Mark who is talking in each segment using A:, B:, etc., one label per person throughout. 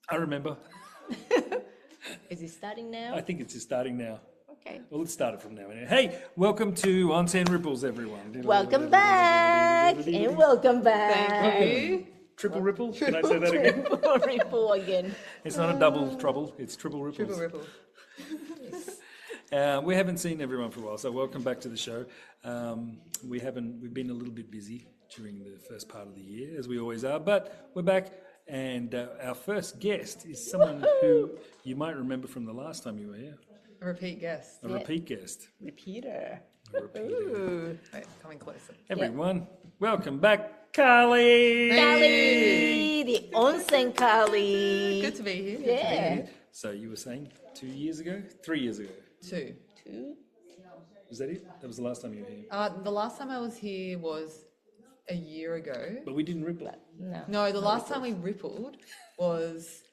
A: I remember.
B: Is it starting now?
A: I think it's just starting now.
B: Okay.
A: Well, let's start it from now. Hey, welcome to Onsen Ripples, everyone.
B: Welcome back and welcome back.
C: Thank you.
A: Triple ripple? Can I say that again?
B: Triple ripple again.
A: It's not a double trouble, it's triple ripples.
C: Triple ripple.
A: We haven't seen everyone for a while, so welcome back to the show. We've been a little bit busy during the first part of the year, as we always are, but we're back, and our first guest is someone who you might remember from the last time you were here.
C: A repeat guest.
A: A repeat guest.
B: Repeater.
A: A repeater.
B: Ooh.
C: Wait, coming closer.
A: Everyone, welcome back, CARLIE!
B: CARLIE, the Onsen CARLIE.
C: Good to be here.
B: Yeah.
A: So you were saying 2 years ago? 3 years ago?
C: Two.
A: Was that it? That was the last time you were here?
C: The last time I was here was a year ago.
A: But we didn't ripple.
C: No, the last time we rippled was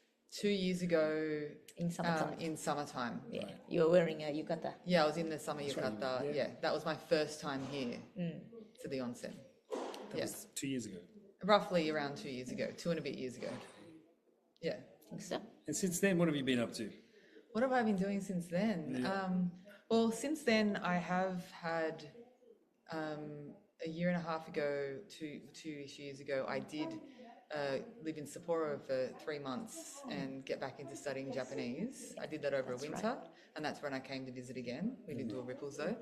C: 2 years ago
B: In summertime.
C: in summertime.
B: Yeah. You were wearing a yukata.
C: Yeah, I was in the summer
A: right,
C: yukata. Yeah, that was my first time here to the onsen.
A: That was 2 years ago.
C: Roughly around 2 years ago, 2 and a bit years ago. Yeah.
B: Think so?
A: And since then, what have you been up to?
C: What have I been doing since then?
A: Yeah.
C: Well, since then, I have had a year and a half ago, two-ish years ago, I did live in Sapporo for 3 months and get back into studying Japanese. I did that over a winter, and that's when I came to visit again. We didn't do a ripples though.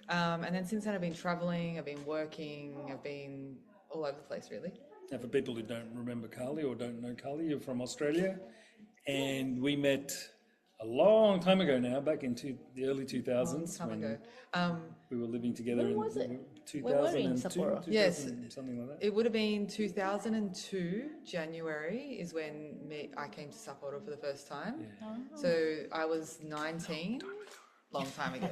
C: And then since then, I've been traveling, I've been working, I've been all over the place really.
A: Now, for people who don't remember CARLIE or don't know CARLIE, you're from Australia, and we met a long time ago now, back in the early 2000s.
C: Time
A: when
C: ago.
A: we were living together
B: When
A: in
B: was it?
A: 2002,
B: When were we in Sapporo?
A: 2000,
C: Yes.
A: something like that.
C: It would have been 2002, January is when I came to Sapporo for the first time. So I was 19, long time ago.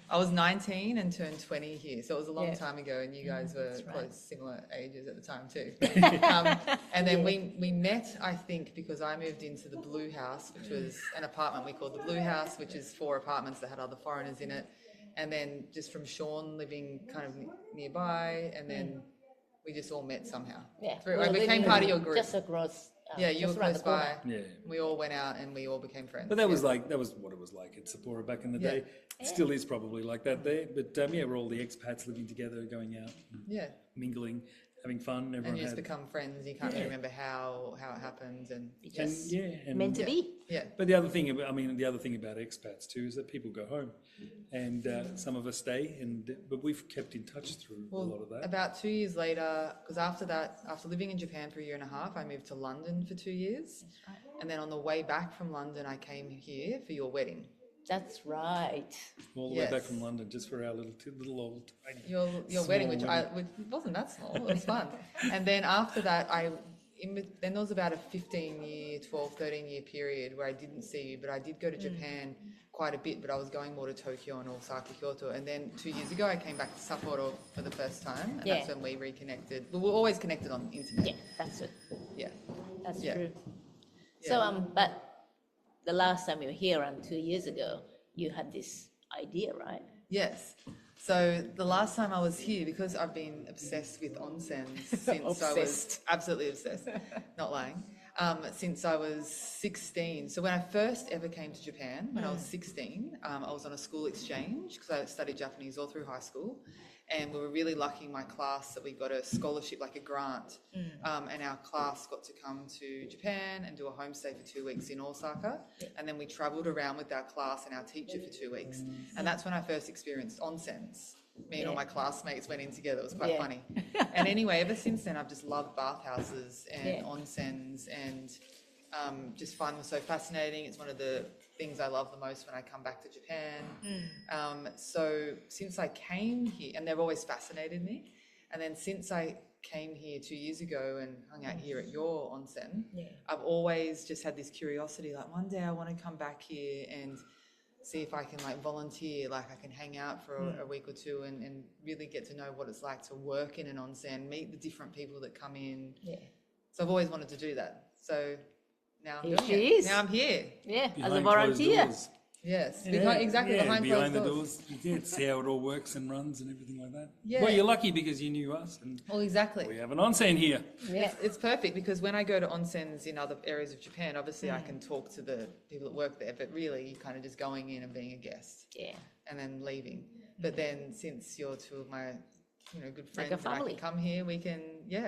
C: I was 19 and turned 20 here. So it was a long time ago, and you guys were close, similar ages at the time too. And then we met, I think, because I moved into the Blue House, which was an apartment we called the Blue House, which is 4 apartments that had other foreigners in it. And then just from Sean living kind of nearby, and then we just all met somehow.
B: Yeah.
C: I became part of your group.
B: Just across.
C: Yeah, you were
B: just around
C: close
B: the corner.
C: by.
A: Yeah.
C: We all went out and we all became friends.
A: But that was what it was like at Sapporo back in the day. It still is probably like that there. But we're all the expats living together, going out,
C: Yeah.
A: mingling, having fun. Everyone
C: And you just
A: had,
C: become friends. You can't really remember how it happened. And
B: Just
A: and
B: meant to be.
C: yeah.
A: But the other thing about expats too is that people go home, and some of us stay, but we've kept in touch through a lot of that.
C: About 2 years later, because after living in Japan for a year and a half, I moved to London for 2 years. And then on the way back from London, I came here for your wedding.
B: That's right.
A: All the way back
C: Yes.
A: from London, just for our little old tiny.
C: Your
A: Small
C: wedding, which
A: wedding.
C: wasn't that small. It was fun. And then after that, then there was about a 15-year, 12, 13-year period where I didn't see you, but I did go to Japan quite a bit, but I was going more to Tokyo and Osaka, Kyoto. And then 2 years ago, I came back to Sapporo for the first time, and that's when we reconnected. But we're always connected on the internet.
B: Yeah, that's it.
C: Yeah.
B: That's
C: Yeah.
B: true.
C: Yeah.
B: So, but the last time you were here, 2 years ago, you had this idea, right?
C: Yes. So the last time I was here, because I've been obsessed with onsens since I was
B: Obsessed.
C: absolutely obsessed, not lying, since I was 16. So when I first ever came to Japan, when I was 16, I was on a school exchange because I studied Japanese all through high school. And we were really lucky in my class that we got a scholarship, like a grant. And our class got to come to Japan and do a homestay for 2 weeks in Osaka. And then we travelled around with our class and our teacher for 2 weeks. And that's when I first experienced onsens. Me and all my classmates went in together. It was quite funny. And anyway, ever since then, I've just loved bathhouses and onsens, and just fun was so fascinating. It's one of the things I love the most when I come back to Japan. So since I came here, and they've always fascinated me, and then since I came here 2 years ago and hung out here at your onsen, I've always just had this curiosity, like one day I want to come back here and see if I can like volunteer, like I can hang out for a week or two and really get to know what it's like to work in an onsen, meet the different people that come in. So I've always wanted to do that. So now I'm
B: Here
C: doing
B: she
C: it.
B: is.
C: Now I'm here.
B: Yeah, as a
A: Behind closed
B: volunteer.
A: doors.
C: Yes,
A: Yeah,
C: behind
A: behind
C: closed
A: the
C: doors.
A: doors. You can see how it all works and runs and everything like that.
C: Yeah.
A: Well, you're lucky because you knew us, and
C: Well, exactly.
A: we have an onsen here.
B: Yeah.
C: It's perfect because when I go to onsens in other areas of Japan, obviously I can talk to the people that work there, but really you're kind of just going in and being a guest
B: Yeah.
C: and then leaving. But then since you're two of my, good
B: Like
C: friends,
B: a
C: and I
B: family.
C: can come here,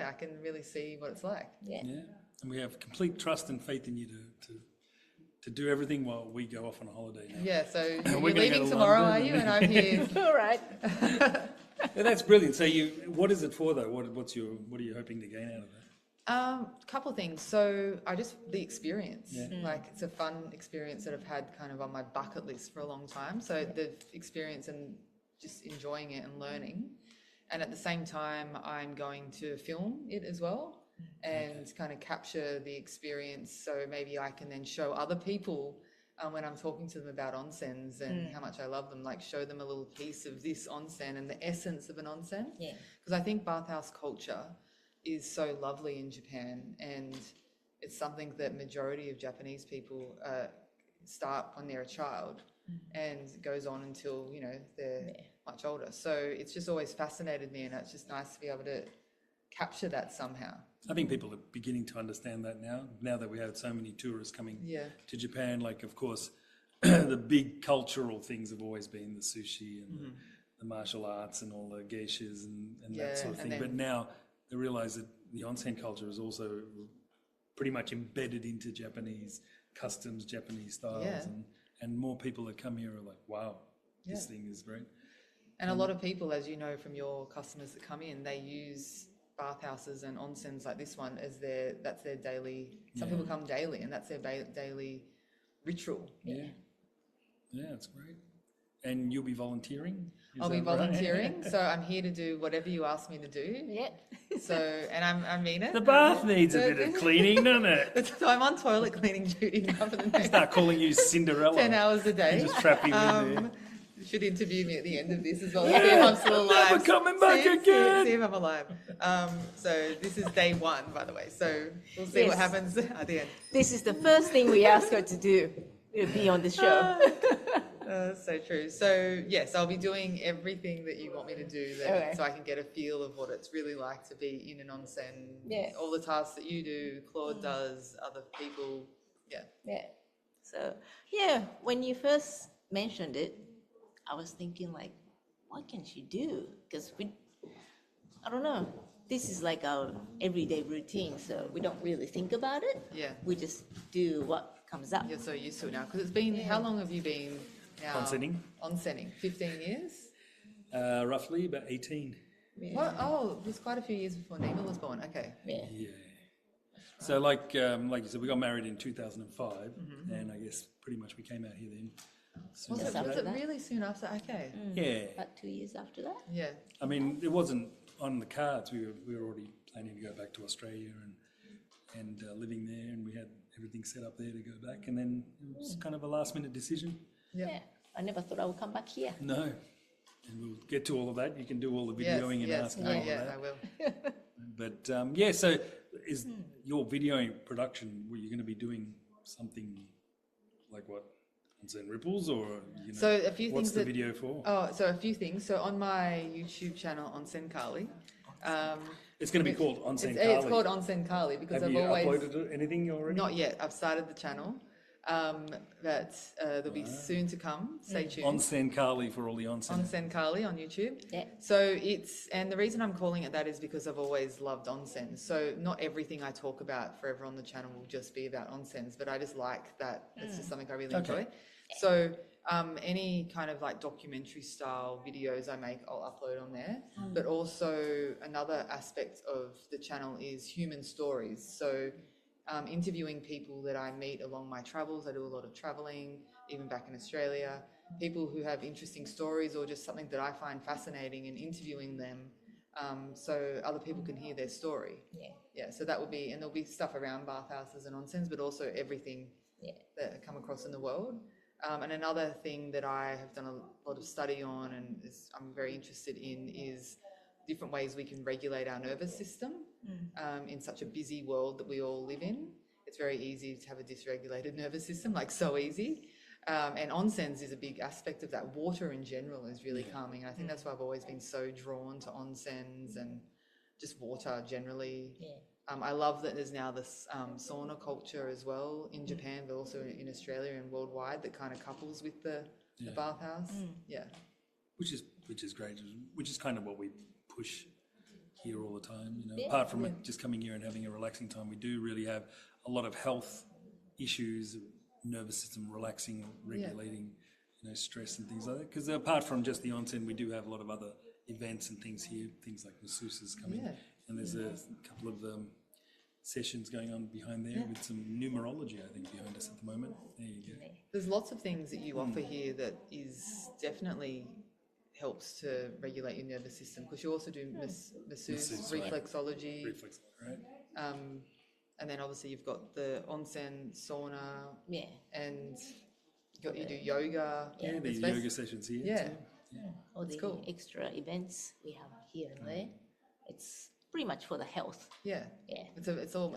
C: I can really see what it's like.
B: Yeah.
A: Yeah, and we have complete trust and faith in you to do everything while we go off on a holiday now.
C: Yeah, so you're
A: gonna go
C: leaving
A: to
C: tomorrow,
A: London
C: are you?
A: and
C: And I'm here.
B: All right.
A: Yeah, that's brilliant. So what is it for though? What are you hoping to gain out of that?
C: Couple of things. So the experience,
A: Yeah.
C: like it's a fun experience that I've had kind of on my bucket list for a long time. So the experience and just enjoying it and learning. And at the same time, I'm going to film it as well and kind of capture the experience. So maybe I can then show other people when I'm talking to them about onsens and how much I love them, like show them a little piece of this onsen and the essence of an onsen.
B: Yeah.
C: Because I think bathhouse culture is so lovely in Japan, and it's something that majority of Japanese people start when they're a child and goes on until they're much older. So it's just always fascinated me, and it's just nice to be able to capture that somehow.
A: I think people are beginning to understand that now that we have so many tourists coming to Japan. Like, of course, the big cultural things have always been the sushi and the martial arts and all the geishas and that sort of thing. But now they realize that the onsen culture is also pretty much embedded into Japanese customs, Japanese styles, and more people that come here are like, wow, this thing is great.
C: And a lot of people, as you know from your customers that come in, they use bathhouses and onsens like this one as that's their daily. Some people come daily, and that's their daily ritual.
A: Yeah, it's great. And you'll be volunteering?
C: I'll be volunteering, so I'm here to do whatever you ask me to do.
B: Yeah.
C: So, and I mean it.
A: The bath needs a bit of cleaning, doesn't it?
C: So I'm on toilet cleaning duty now for the next
A: Start calling you Cinderella.
C: 10 hours a day.
A: Just trap you in there.
C: You should interview me at the end of this as well. See if I'm still alive.
A: Never coming back again.
C: See if I'm alive. So this is day one, by the way. So we'll see what
B: Yes.
C: happens at the end.
B: This is the first thing we ask her to do. Will be on the show.
C: So true. So yes, I'll be doing everything that you want me to do,
B: Okay.
C: so I can get a feel of what it's really like to be in an onsen.
B: Yeah.
C: All the tasks that you do, Claude does, other people. Yeah.
B: Yeah. So yeah, when you first mentioned it, I was thinking like, what can she do? Because I don't know. This is like our everyday routine, so we don't really think about it.
C: Yeah.
B: We just do what comes up.
C: You're so used to it now because it's been. How long have you been now? Onsenning. 15 years.
A: Roughly about 18.
C: What? Oh, it was quite a few years before Nima was born. Okay.
B: Yeah.
A: Yeah. So like you said, we got married in 2005, and I guess pretty much we came out here then. soon
C: Was
A: after
C: it
A: that.
C: really soon after? Okay.
A: Yeah.
B: About 2 years after that.
C: Yeah.
A: I mean, it wasn't on the cards. We were already planning to go back to Australia and living there, and we had everything set up there to go back. And then it was kind of a last minute decision.
B: Yeah. I never thought I would come back here.
A: No. And we'll get to all of that. You can do all the
C: Yes,
A: videoing and
C: yes,
A: asking
C: no,
A: all of
C: yeah,
A: that.
C: I will.
A: But yeah, so is your video production, were you going to be doing something like what? Onsen Ripples, or
C: So a few
A: what's
C: things
A: the
C: that-
A: video for?
C: Oh, so a few things. So on my YouTube channel, Onsen CARLIE,
A: It's going to be called Onsen
C: it's
A: CARLIE.
C: called Onsen CARLIE because
A: Have
C: I've
A: you
C: always
A: uploaded anything already?
C: not yet. I've started the channel, but there'll be soon to come. Stay tuned.
A: Onsen CARLIE for all the onsen.
C: Onsen CARLIE on YouTube.
B: Yeah.
C: So and the reason I'm calling it that is because I've always loved onsen. So not everything I talk about forever on the channel will just be about onsens, but I just like that. It's just something I really enjoy. So any kind of like documentary style videos I make, I'll upload on there. But also another aspect of the channel is human stories. So interviewing people that I meet along my travels. I do a lot of traveling, even back in Australia. People who have interesting stories or just something that I find fascinating, and interviewing them so other people can hear their story.
B: Yeah.
C: Yeah, so that would be, and there'll be stuff around bathhouses and onsens, but also everything that I come across in the world. And another thing that I have done a lot of study on and I'm very interested in is different ways we can regulate our nervous system in such a busy world that we all live in. It's very easy to have a dysregulated nervous system, like so easy. And onsens is a big aspect of that. Water in general is really calming. I think that's why I've always been so drawn to onsens and just water generally.
B: Yeah.
C: I love that there's now this sauna culture as well in Japan, but also in Australia and worldwide, that kind of couples with the bathhouse. Yeah.
A: Which is great, which is kind of what we push here all the time. Apart from it just coming here and having a relaxing time, we do really have a lot of health issues, nervous system relaxing, regulating, stress and things like that. Because apart from just the onsen, we do have a lot of other events and things here, things like masseuses coming, and there's a couple of sessions going on behind there with some numerology, I think, behind us at the moment. There you go.
C: There's lots of things that you offer here that is definitely helps to regulate your nervous system, because you also do masseuse, reflexology.
A: Right?
C: And then obviously you've got the onsen sauna, and you do yoga.
A: Yeah, the yoga sessions here.
C: Yeah.
A: Too.
B: All the
C: cool.
B: extra events we have here and there. It's pretty much for the health.
C: Yeah.
B: Yeah.
C: It's a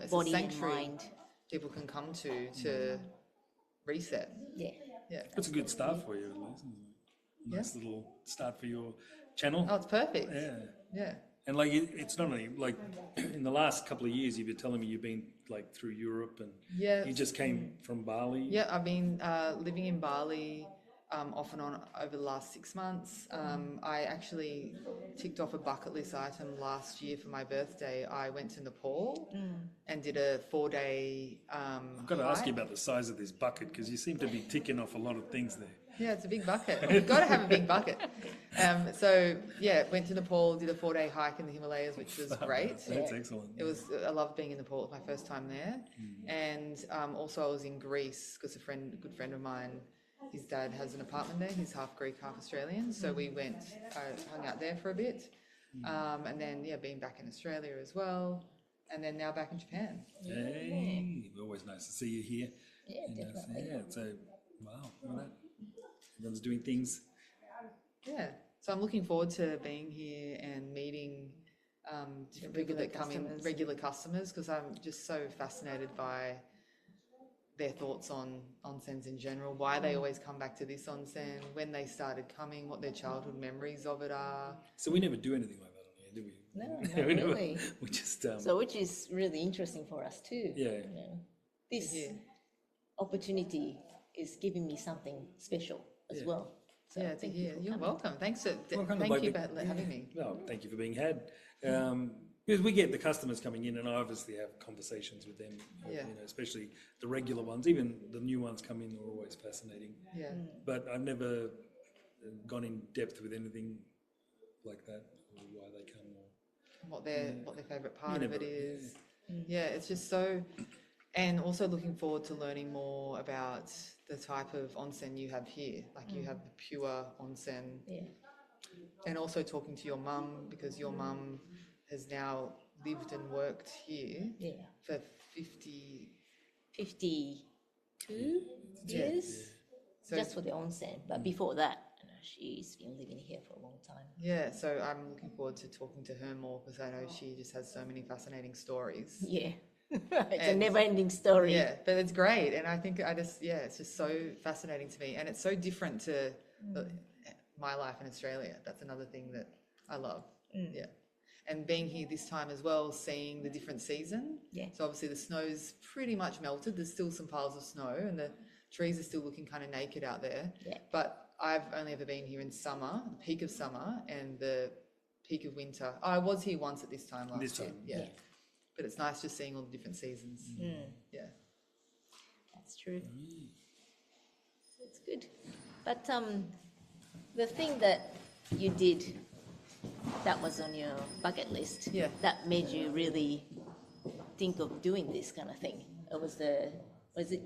B: Body and
C: sanctuary
B: mind.
C: people can come to reset.
B: Yeah.
C: Yeah.
A: It's a good start for you, at least. Isn't it? Nice little start for your channel.
C: Oh, it's perfect.
A: Yeah.
C: Yeah.
A: And like it's not only like in the last couple of years you've been telling me you've been like through Europe and you just came from Bali.
C: Yeah, I've been living in Bali off and on over the last 6 months. I actually ticked off a bucket list item last year for my birthday. I went to Nepal and did a 4-day
A: I've got to ask you about the size of this bucket, because you seem to be ticking off a lot of things there.
C: Yeah, it's a big bucket. You've got to have a big bucket. Went to Nepal, did a 4-day hike in the Himalayas, which was great.
A: That's excellent.
C: I loved being in Nepal. It was my first time there. And also I was in Greece because a good friend of mine, his dad has an apartment there. He's half Greek, half Australian. So we went, hung out there for a bit. And then, been back in Australia as well. And then now back in Japan.
A: Hey, always nice to see you here.
B: Yeah, definitely.
A: Yeah, so, wow, look at that. Everyone's doing things.
C: Yeah. So I'm looking forward to being here and meeting different people that come in, regular customers, because I'm just so fascinated by their thoughts on onsens in general, why they always come back to this onsen, when they started coming, what their childhood memories of it are.
A: So we never do anything like that on here, do we?
B: No,
A: we
B: not
A: never,
B: really.
A: we just
B: So which is really interesting for us too.
A: Yeah.
B: This opportunity is giving me something special as well. So
C: to
B: thank
C: hear.
B: you for
C: You're
B: coming.
C: welcome. Thanks for
A: Thank
C: you for having me.
A: No, thank you for being had. Because we get the customers coming in, and I obviously have conversations with them. Especially the regular ones. Even the new ones come in are always fascinating.
C: Yeah.
A: But I've never gone in depth with anything like that, or why they come, or
C: What their favourite part of it
A: never-
C: is. Yeah, it's just so. And also looking forward to learning more about the type of onsen you have here. Like you have the pure onsen.
B: Yeah.
C: And also talking to your mum, because your mum has now lived and worked here for
B: 52 years,
C: So,
B: just for the onsen. But before that, she's been living here for a long time.
C: yeah, so I'm looking forward to talking to her more, because I know she just has so many fascinating stories.
B: Yeah. It's a never-ending story.
C: Yeah, but it's great. And I think it's just so fascinating to me. And it's so different to my life in Australia. That's another thing that I love. Yeah. And being here this time as well, seeing the different season.
B: Yeah.
C: So obviously the snow's pretty much melted. There's still some piles of snow and the trees are still looking kind of naked out there.
B: Yeah.
C: But I've only ever been here in summer, the peak of summer and the peak of winter. I was here once at this time last year. Yeah. But it's nice just seeing all the different seasons. Yeah.
B: That's true. It's good. But the thing that you did that was on your bucket list, that made you really think of doing this kind of thing? It was it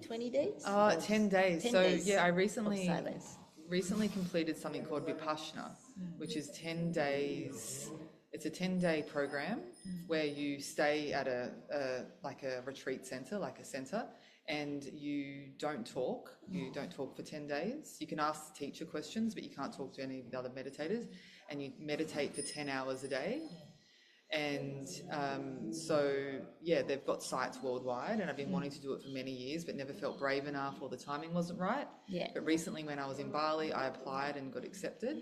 B: 20 days?
C: 10 days.
B: 10
C: so
B: days
C: I
B: of
C: recently
B: silence.
C: completed something called Vipassana, which is 10 days. It's a 10-day program where you stay at a retreat center, like a center, and you don't talk. You don't talk for 10 days. You can ask the teacher questions, but you can't talk to any of the other meditators. And you meditate for 10 hours a day. And so, yeah, they've got sites worldwide, and I've been wanting to do it for many years, but never felt brave enough or the timing wasn't right.
B: Yeah.
C: But recently when I was in Bali, I applied and got accepted.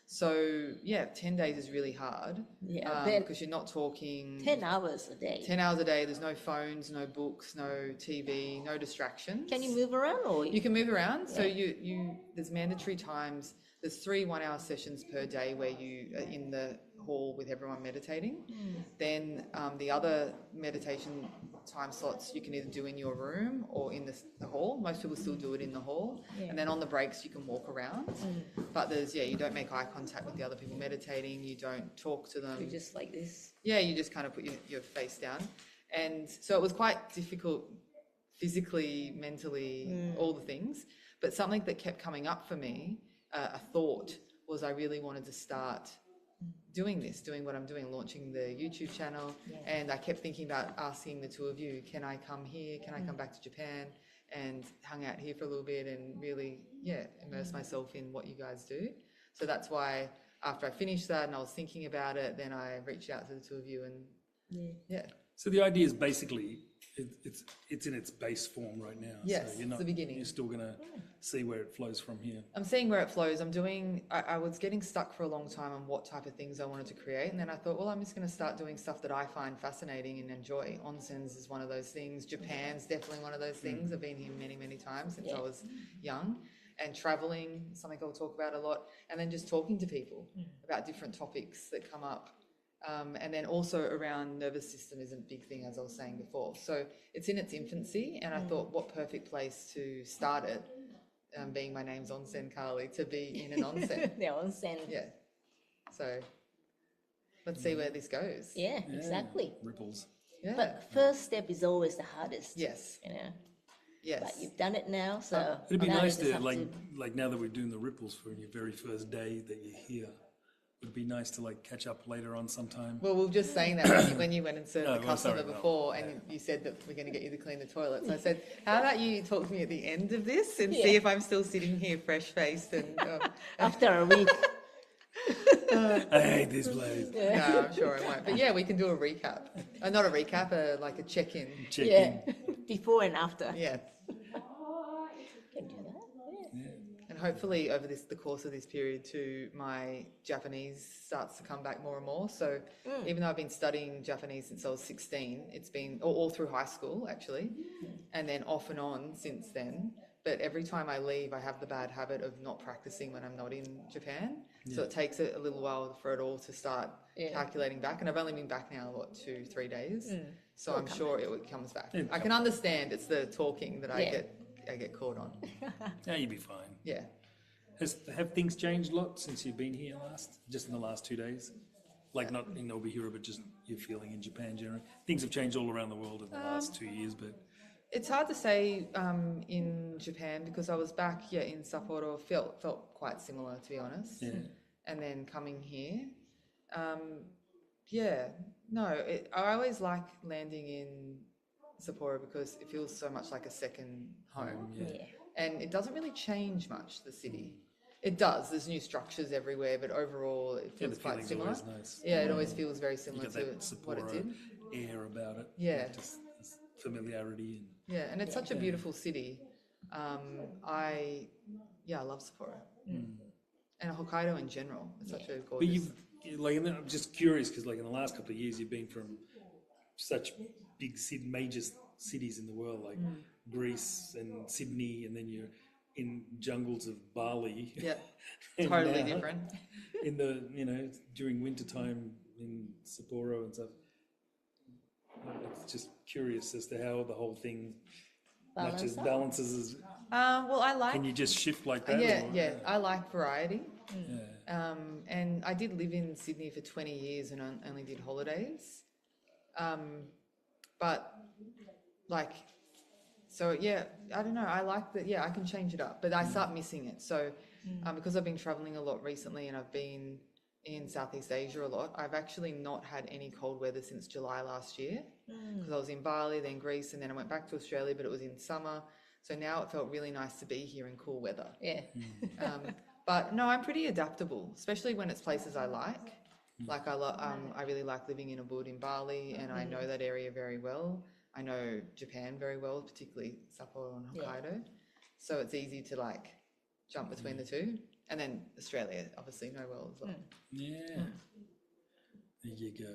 C: So, yeah, 10 days is really hard.
B: Yeah, I bet.
C: Because you're not talking
B: 10 hours a day.
C: 10 hours a day. There's no phones, no books, no TV, no distractions.
B: Can you move around or?
C: You can move around. So there's mandatory times. There's 3 1-hour sessions per day where you are in the hall with everyone meditating. Then the other meditation time slots you can either do in your room or in the hall. Most people still do it in the hall.
B: Yeah.
C: And then on the breaks you can walk around. But you don't make eye contact with the other people meditating. You don't talk to them.
B: You're just like this.
C: Yeah, you just kind of put your face down. And so it was quite difficult physically, mentally, all the things. But something that kept coming up for me, a thought, was I really wanted to start doing what I'm doing, launching the YouTube channel.
B: Yeah.
C: And I kept thinking about asking the 2 of you, can I come here? Can I come back to Japan and hang out here for a little bit and really, immerse myself in what you guys do? So that's why after I finished that and I was thinking about it, then I reached out to the 2 of you and
A: So the idea is basically it's in its base form right now.
C: Yes,
A: so you're
C: it's
A: not,
C: the beginning.
A: You're still going to see where it flows from here.
C: I'm seeing where it flows. I was getting stuck for a long time on what type of things I wanted to create. And then I thought, well, I'm just going to start doing stuff that I find fascinating and enjoy. Onsens is one of those things. Japan's definitely one of those things. I've been here many, many times since I was young. And traveling, something I'll talk about a lot. And then just talking to people about different topics that come up. And then also around nervous system is a big thing, as I was saying before. So it's in its infancy, and I thought, what perfect place to start it, being my name's Onsen CARLIE, to be in an onsen.
B: The onsen.
C: Yeah. So let's see where this goes.
B: Yeah, exactly.
A: Ripples.
C: Yeah.
B: But first step is always the hardest.
C: Yes.
B: You know.
C: Yes.
B: But you've done it now, so
A: It'd be
B: now you
A: nice
B: just
A: to
B: have
A: like now that we're doing the ripples for your very first day that you're here. It'd be nice to catch up later on sometime.
C: Well, we were just saying that when you went and served the
A: well,
C: customer
A: sorry,
C: before, and you said that we're going to get you to clean the toilets. I said, how about you talk to me at the end of this and see if I'm still sitting here fresh-faced and...
B: after a week.
A: I hate this place.
C: No, I'm sure I won't. But yeah, we can do a recap. Not a recap, like a check-in.
A: Check
B: Yeah.
A: in.
B: Before and after.
C: Yeah.
B: Can do that. Yeah.
C: And hopefully over the course of this period too, my Japanese starts to come back more and more. So even though I've been studying Japanese since I was 16, it's been all through high school actually, and then off and on since then. But every time I leave, I have the bad habit of not practicing when I'm not in Japan. So it takes a little while for it all to start calculating back. And I've only been back now, 2-3 days. So I'm sure it comes back. I can understand it's the talking that I get caught on.
A: Yeah, you'll be fine.
C: Yeah.
A: Have things changed a lot since you've been here just in the last 2 days? Like not in Nobihira, but just your feeling in Japan generally. Things have changed all around the world in the last 2 years, but...
C: It's hard to say in Japan because I was back in Sapporo, felt quite similar, to be honest.
A: Yeah.
C: And then coming here, I always like landing in Sapporo because it feels so much like a second home.
B: Yeah.
C: And it doesn't really change much, the city. It does. There's new structures everywhere, but overall it feels
A: the
C: quite
A: feeling's
C: similar.
A: always nice.
C: Yeah, it always feels very
A: You
C: similar
A: get
C: to
A: that
C: what it
A: Sapporo
C: did.
A: air about it.
C: Yeah.
A: Just familiarity and...
C: Yeah, and it's such a beautiful city. I love Sapporo. And Hokkaido in general. It's such a
A: But
C: gorgeous...
A: and then I'm just curious because in the last couple of years you've been from such big major cities in the world like Greece and Sydney, and then you're in jungles of Bali.
C: Yeah,
A: and
C: totally
A: now
C: different.
A: In the during winter time in Sapporo and stuff. It's just curious as to how the whole thing balances.
C: Well, I like...
A: Can you just shift like that?
C: Yeah, I like variety.
A: Yeah.
C: And I did live in Sydney for 20 years and only did holidays. But I don't know. I like that. Yeah, I can change it up, but I start missing it. So because I've been traveling a lot recently and I've been in Southeast Asia a lot, I've actually not had any cold weather since July last year because I was in Bali, then Greece, and then I went back to Australia, but it was in summer. So now it felt really nice to be here in cool weather.
B: Yeah.
C: But no, I'm pretty adaptable, especially when it's places I like. Like I really like living in Ubud in Bali, and I know that area very well. I know Japan very well, particularly Sapporo and Hokkaido. So it's easy to like jump between the two. And then Australia, obviously, know well as well.
A: Yeah. There you go.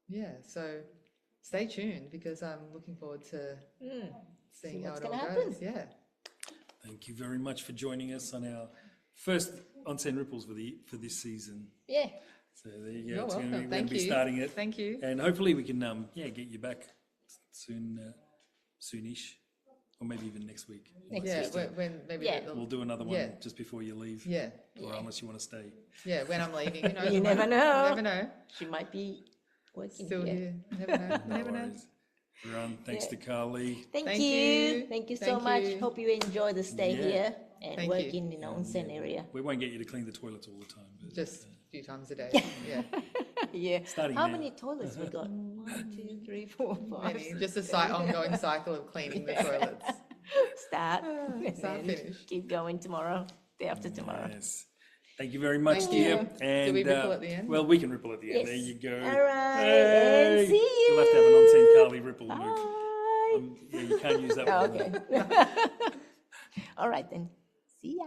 C: Yeah, so stay tuned because I'm looking forward to seeing how
B: what's
C: it all
B: gonna
C: goes.
B: happen.
C: Yeah.
A: Thank you very much for joining us on our first Onsen Ripples for this season.
B: Yeah.
A: So there you go.
C: You're
A: It's
C: welcome.
A: We're going
C: Thank
A: to be
C: you.
A: starting it.
C: Thank you.
A: And hopefully we can get you back soonish, or maybe even next week.
B: Next
C: Yeah, when maybe
B: Yeah.
C: the-
A: We'll do another one
C: Yeah.
A: just before you leave.
C: yeah,
A: Or unless you want to stay.
C: yeah. When I'm leaving, who knows?
B: You
C: I
B: never
C: might-
B: know.
C: You never know.
B: She might be working
C: Still
B: here.
C: here. Never know.
A: No
C: Never know.
A: worries. Everyone, thanks to Carly.
B: Thank
C: Thank
B: you.
C: you.
B: Thank you so
C: Thank
B: much.
C: you.
B: Hope you enjoy the stay
A: Yeah.
B: here and
C: Thank you.
B: working in the onsen area.
A: We won't get you to clean the toilets all the time. But
C: Just a few times a day. Yeah.
B: Yeah.
A: Starting
B: How
A: now.
B: many toilets we got? 1, 2, 3, 4, 5.
C: Many. Just a ongoing cycle of cleaning the toilets.
B: Start. and
C: Start,
B: then
C: finish.
B: Keep going tomorrow. Day after tomorrow.
A: Yes. Thank you very much,
C: Thank
A: dear.
C: you.
A: And,
C: Do we ripple at the end?
A: Well, we can ripple at the end.
B: Yes.
A: There you go.
B: All right.
A: Hey.
B: And see you.
A: You'll have to have an Onsen Carly ripple move.
B: Bye.
A: Yeah, you can't use that
B: Oh,
A: one.
B: okay. All right then. See ya.